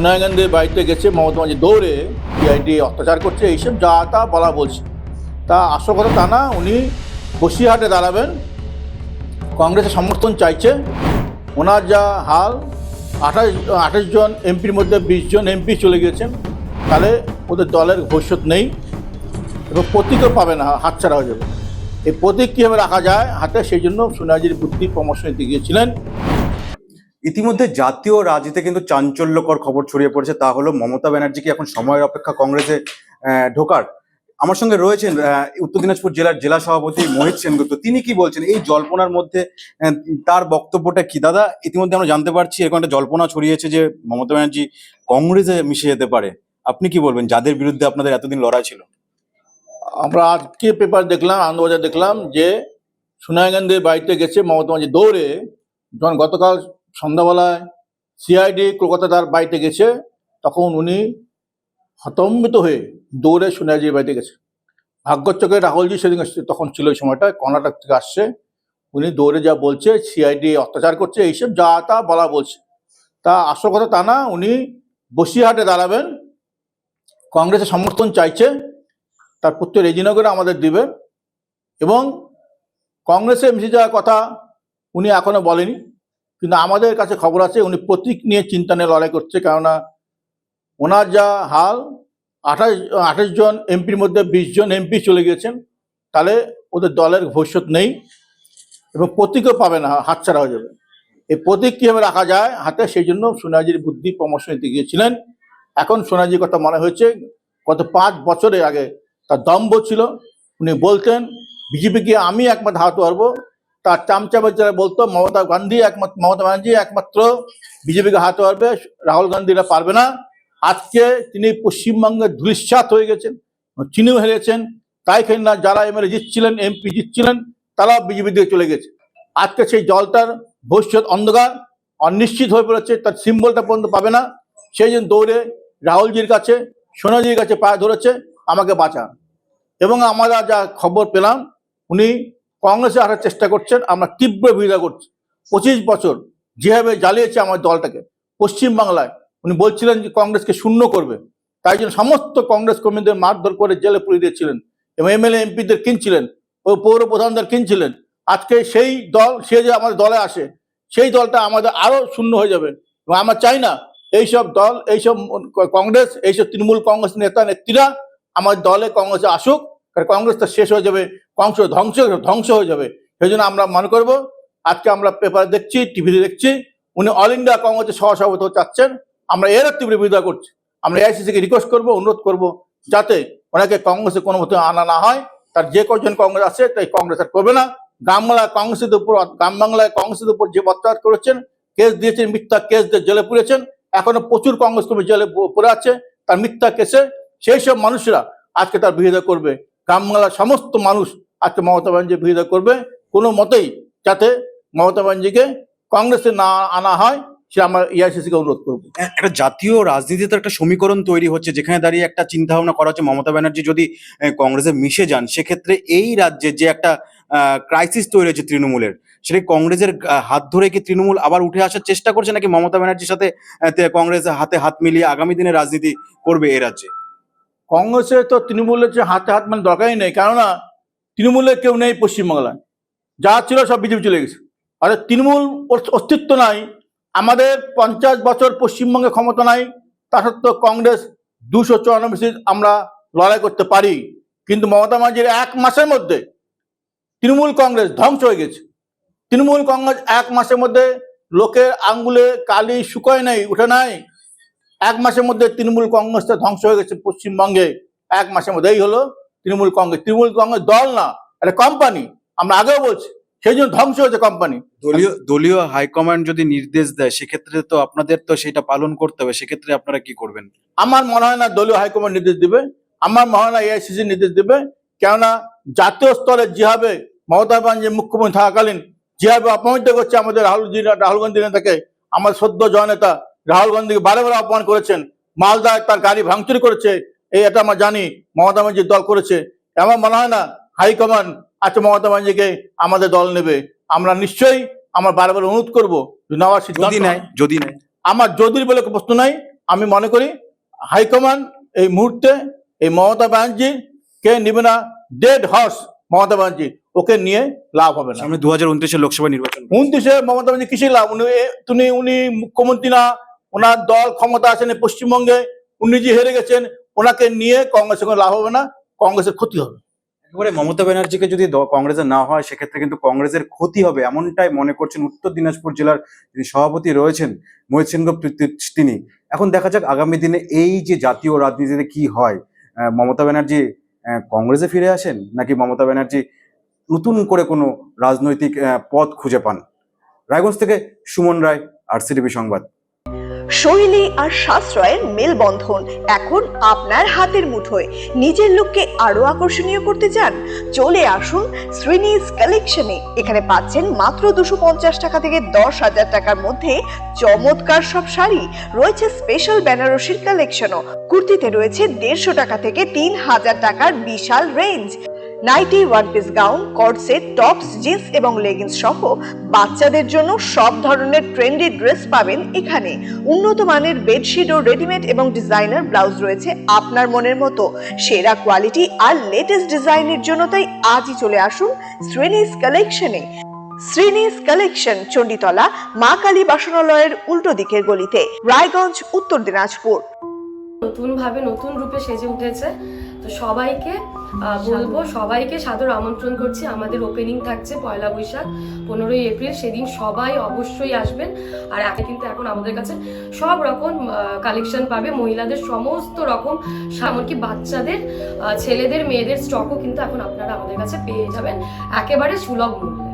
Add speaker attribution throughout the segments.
Speaker 1: সোনিয়া গান্ধীর বাড়িতে গেছে মমতা ব্যানার্জি দৌড়ে সিআইডি অত্যাচার করছে, এইসব যা তা বলা বলছে। তা আসল কথা তা না, উনি বসিরহাটে দাঁড়াবেন, কংগ্রেসের সমর্থন চাইছে। ওনার যা হাল, 28 জন এমপির মধ্যে 20 জন এমপি চলে গিয়েছেন, তাহলে ওদের দলের ভবিষ্যৎ নেই এবং প্রতীকও পাবে না, হাতছাড়া হয়ে যাবে। এই প্রতীক কীভাবে রাখা যায় হাতে, সেই জন্য সোনিয়াজির বুদ্ধি পরামর্শ নিতে গিয়েছিলেন।
Speaker 2: ইতিমধ্যে জাতীয় রাজনীতিতে কিন্তু চাঞ্চল্যকর খবর ছড়িয়ে পড়েছে, তা হলো মমতা ব্যানার্জি কি এখন সময়ের অপেক্ষা কংগ্রেসে ঢোকার। আমার সঙ্গে রয়েছেন উত্তর দিনাজপুর জেলার জেলা সভাপতি মোহিত সেনগুপ্ত। তিনি কি বলছেন এই জল্পনার মধ্যে, তার বক্তব্যটা কি? দাদা, ইতিমধ্যে আমরা জানতে পারছি এরকম একটা জল্পনা ছড়িয়েছে যে মমতা ব্যানার্জি কংগ্রেসে মিশে যেতে পারে। আপনি কি বলবেন, যাদের বিরুদ্ধে আপনাদের এতদিন লড়াই ছিল?
Speaker 1: আমরা আজকে পেপার দেখলাম, আনন্দবাজার দেখলাম যে সোনিয়া গান্ধীর বাড়িতে গেছে মমতা ব্যানার্জি দৌড়ে। যখন গতকাল সন্ধ্যাবেলায় সিআইডি কলকাতা তার বাড়িতে গেছে, তখন উনি হতম্বিত হয়ে দৌড়ে সোনিয়াজির বাড়িতে গেছে। ভাগ্যচক্রে রাহুলজি সেদিন তখন ছিল, ওই সময়টা কর্ণাটক থেকে আসছে। উনি দৌড়ে যা বলছে সিআইডি অত্যাচার করছে, এইসব যা তা বলা বলছে। তা আসল কথা তা না, উনি বসিরহাটে দাঁড়াবেন, কংগ্রেসের সমর্থন চাইছে, তার পুত্র রেজিনগরে আমাদের দিবেন এবং কংগ্রেসে মিশে যাওয়ার কথা উনি এখনো বলেনি। কিন্তু আমাদের কাছে খবর আছে উনি প্রতীক নিয়ে চিন্তা নিয়ে লড়াই করছে, কেননা ওনার যা হাল, 28 জন এমপির মধ্যে 20 জন এমপি চলে গিয়েছেন, তাহলে ওদের দলের ভবিষ্যৎ নেই এবং প্রতীকও পাবে না, হাতছাড়া হয়ে যাবে। এই প্রতীক কীভাবে রাখা যায় হাতে, সেই জন্য সোনিয়াজির বুদ্ধি পরামর্শ নিতে গিয়েছিলেন। এখন সোনিয়াজির কথা মনে হয়েছে গত 5 বছরের আগে তার দম্ভ ছিল। উনি বলতেন বিজেপিকে আমি একমাত্র হারাতে পারবো, তার চামচা বাচ্চারা বলতো মমতা ব্যানার্জি একমাত্র বিজেপিকে হারাতে পারবে, রাহুল গান্ধীরা পারবে না। আজকে তিনি পশ্চিমবঙ্গের ধূলিসাৎ হয়ে গেছেন, চিনিও হেরেছেন। তাই না, যারা এমএলএ জিতছিলেন, এমপি জিতছিলেন, তারাও বিজেপি দিয়ে চলে গেছে। আজকে সেই দলটার ভবিষ্যৎ অন্ধকার, অনিশ্চিত হয়ে পড়েছে, তার সিম্বলটা পর্যন্ত পাবে না। সেই জন্য দৌড়ে রাহুলজির কাছে, সোনিয়াজির কাছে পায়ে ধরেছে, আমাকে বাঁচান। এবং আমরা যা খবর পেলাম, উনি কংগ্রেসে আসার চেষ্টা করছেন। আমরা তীব্র বিরোধিতা করছি। 25 বছর যেভাবে জ্বালিয়েছে আমার দলটাকে পশ্চিমবাংলায়, উনি বলছিলেন যে কংগ্রেসকে শূন্য করবে। তাই জন্য সমস্ত কংগ্রেস কর্মীদের মারধর করে জেলে পুরিয়ে দিয়েছিলেন এবং এমএলএ এমপিদের কিনছিলেন, পৌর প্রধানদের কিনছিলেন। আজকে সেই দল, সে যে আমাদের দলে আসে, সেই দলটা আমাদের আরো শূন্য হয়ে যাবে। এবং আমরা চাই না এইসব দল, এইসব কংগ্রেস, এইসব তৃণমূল কংগ্রেস নেতা নেত্রীরা আমার দলে কংগ্রেসে আসুক, কারণ কংগ্রেসটা শেষ হয়ে যাবে, কংগ্রেস ধ্বংস হয়ে যাবে। সেই জন্য আমরা মনে করব, আজকে আমরা পেপারে দেখছি, টিভিতে দেখছি, উনি অল ইন্ডিয়া কংগ্রেসের সহসভাপতি হতে চাচ্ছেন। আমরা এর তীব্র বিরোধিতা করছি। আমরা এআইসিসিকে রিকোয়েস্ট করবো, অনুরোধ করবো, যাতে ওনাকে কংগ্রেসে কোনো মতে আনা না হয়। তার যে কজন কংগ্রেস আছে তাই কংগ্রেস আর করবে না। গ্রাম বাংলায় কংগ্রেসের উপর যে অত্যাচার করেছেন, কেস দিয়েছেন, মিথ্যা কেস দিয়ে জেলে পুরেছেন, এখনো প্রচুর কংগ্রেস কর্মী জেলে পড়ে আছে তার মিথ্যা কেসে। সেই সব মানুষরা আজকে তার বিরোধিতা করবে। গ্রাম বাংলার সমস্ত মানুষ আজকে মমতা ব্যানার্জির বিরোধিতা করবে। কোনো মতেই যাতে মমতা ব্যানার্জিকে কংগ্রেসে না আনা হয়, সে আমরা এআইসিসিকে অনুরোধ করবো।
Speaker 2: একটা জাতীয় রাজনীতিতে একটা সমীকরণ তৈরি হচ্ছে, যেখানে দাঁড়িয়ে একটা চিন্তা ভাবনা করা হচ্ছে মমতা ব্যানার্জি যদি কংগ্রেসে মিশে যান, সেক্ষেত্রে এই রাজ্যে যে একটা ক্রাইসিস তৈরি হয়েছে তৃণমূলের, সেটা কংগ্রেসের হাত ধরে কি তৃণমূল আবার উঠে আসার চেষ্টা করছে, নাকি মমতা ব্যানার্জির সাথে কংগ্রেস হাতে হাত মিলিয়ে আগামী দিনে রাজনীতি করবে এ রাজ্যে?
Speaker 1: কংগ্রেসে তো তৃণমূলের যে হাতে হাত মানে দরকারই নেই, কেননা তৃণমূলের কেউ নেই পশ্চিমবাংলায়। যা ছিল সব বিজেপি চলে গেছে। আর তৃণমূল অস্তিত্ব নাই। আমাদের 50 বছর পশ্চিমবঙ্গে ক্ষমতা নাই, তা সত্ত্বেও কংগ্রেস 294 সিট আমরা লড়াই করতে পারি। কিন্তু মমতা ব্যানার্জির 1 মাসের মধ্যে তৃণমূল কংগ্রেস ধ্বংস হয়ে গেছে। তৃণমূল কংগ্রেস 1 মাসের মধ্যে লোকের আঙ্গুলে কালি শুকায় নাই, উঠে নাই। 1 মাসের মধ্যে তৃণমূল কংগ্রেসটা ধ্বংস হয়ে গেছে পশ্চিমবঙ্গে। 1 মাসের মধ্যে এই হলো তৃণমূল কংগ্রেস। তৃণমূল কংগ্রেস দল না, এটা কোম্পানি। আমরা আগেও বলছি, সেই জন্য ধ্বংস হয়েছে কোম্পানি।
Speaker 2: দলীয় হাইকমান্ড যদি নির্দেশ দেয়, সেক্ষেত্রে তো আপনাদের তো সেটা পালন করতে হবে। সেক্ষেত্রে আপনারা কি করবেন?
Speaker 1: আমার মনে হয় না দলীয় হাইকমান্ড নির্দেশ দিবে, আমার মনে হয় না এআইসিসি নির্দেশ দিবে। কেননা জাতীয় স্তরে যেভাবে মমতা ব্যানার্জি মুখ্যমন্ত্রী থাকাকালীন যেভাবে অপমানিত করছে আমাদের রাহুল গান্ধী নেতাকে, আমার সদ্য জননেতা রাহুল গান্ধীকে বারে বারে অপমান করেছেন, মালদায় তার গাড়ি ভাঙচুরি করেছে, এটা আমরা জানি মমতা ব্যানার্জির দল করেছে। আমার মনে হয় না হাইকমান্ড আচ্ছা মমতা ব্যানার্জিকে আমাদের দল নেবে। আমরা নিশ্চয়ই, আমরা বারে বারে অনুরোধ করবো নেওয়ার সিদ্ধান্ত।
Speaker 2: যদি নেয়
Speaker 1: আমার যদি বলে প্রশ্ন নাই, আমি মনে করি হাইকমান্ড এই মুহূর্তে এই মমতা ব্যানার্জি কে নিবে না, ডেড হর্স মমতা ব্যানার্জি, ওকে নিয়ে লাভ হবে না।
Speaker 2: সামনে 2029 লোকসভা নির্বাচন।
Speaker 1: 29 মমতা ব্যানার্জি কিসে লাভ? উনি মুখ্যমন্ত্রী না, ওনার দল ক্ষমতা আছেন পশ্চিমবঙ্গে, উনি যে হেরে গেছেন, ওনাকে নিয়ে কংগ্রেসের কোনো লাভ হবে না, কংগ্রেসের ক্ষতি হবে।
Speaker 2: একেবারে মমতা ব্যানার্জিকে যদি কংগ্রেসে না হয় সেক্ষেত্রে কিন্তু কংগ্রেসের ক্ষতি হবে, এমনটাই মনে করছেন উত্তর দিনাজপুর জেলার যিনি সভাপতি রয়েছেন মোহিত সেনগুপ্ত তিনি। এখন দেখা যাক আগামী দিনে এই যে জাতীয় রাজনীতিতে কি হয়। মমতা ব্যানার্জি কংগ্রেসে ফিরে আসেন, নাকি মমতা ব্যানার্জি নতুন করে কোনো রাজনৈতিক পথ খুঁজে পান? রায়গঞ্জ থেকে সুমন রায়, RCTV সংবাদ।
Speaker 3: শৈলী আর সাশ্রয়ের মেলবন্ধন এখন আপনার হাতের মুঠোয়। নিজের লুককে আরো আকর্ষণীয় করতে চান? চলে আসুন শ্রীনিস কালেকশনে। এখানে পাচ্ছেন মাত্র 250 টাকা থেকে 10,000 টাকার মধ্যে চমৎকার সব শাড়ি। রয়েছে স্পেশাল বেনারসির কালেকশনও। কুর্তিতে রয়েছে 150 টাকা থেকে 3,000 টাকার বিশাল range. Nighty, one piece gown, cord set, tops, jeans এবং লেগিংস সহ বাচ্চাদের জন্য সব ধরনের ট্রেন্ডি ড্রেস পাবেন এখানে। উন্নত মানের বেডশিট ও রেডিমেড এবং ডিজাইনার ব্লাউজ রয়েছে আপনার মনের মতো। সেরা কোয়ালিটি আর লেটেস্ট ডিজাইনের জন্য তাই আজই চলে আসুন শ্রীনিস কালেকশনে। শ্রীনিস কালেকশন, চণ্ডীতলা মা কালী বাসনালয়ের উল্টো দিকের গলিতে, রায়গঞ্জ, উত্তর দিনাজপুর।
Speaker 4: নতুন ভাবে নতুন রূপে সেজে উঠেছে, তো সবাইকে বলবো, সবাইকে সাদর আমন্ত্রণ করছি। আমাদের ওপেনিং থাকছে 1 বৈশাখ 15 এপ্রিল, সেদিন সবাই অবশ্যই আসবেন। আর কিন্তু এখন আমাদের কাছে সব রকম কালেকশন পাবে, মহিলাদের সমস্ত রকম, এমনকি বাচ্চাদের, ছেলেদের, মেয়েদের স্টকও কিন্তু এখন আপনারা আমাদের কাছে পেয়ে যাবেন একেবারে সুলভ মূল্যে।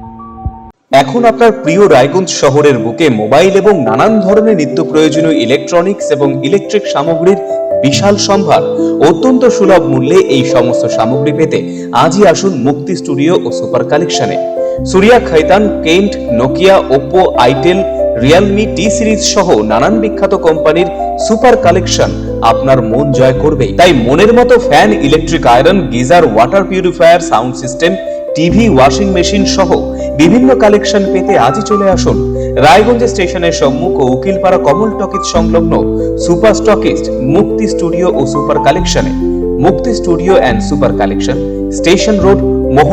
Speaker 5: এখন আপনার প্রিয় রায়গঞ্জ শহরের বুকে মোবাইল এবং নানান ধরনের নিত্য প্রয়োজনীয় ইলেকট্রনিক্স এবং ইলেকট্রিক সামগ্রীর বিশাল সম্ভার অত্যন্ত সুলভ মূল্যে। এই সমস্ত সামগ্রী পেতে আজই আসুন মুক্তি স্টুডিও ও সুপার কালেকশনে। Surya, Khaitan, Kent, Nokia, Oppo, itel, realme, T series সহ নানান বিখ্যাত কোম্পানির সুপার কালেকশন আপনার মন জয় করবে। তাই মনের মতো fan, electric iron, geyser, water purifier, sound system, TV, washing machine সহ বিভিন্ন কালেকশন পেতে আজই চলে আসুন রায়গঞ্জ স্টেশনের সম্মুখ ও উকিলপাড়া কমল টকিজ সংলগ্ন সুপার স্টকিস্ট মুক্তি স্টুডিও ও সুপার কালেকশনে। মুক্তি studio and super collection, station road,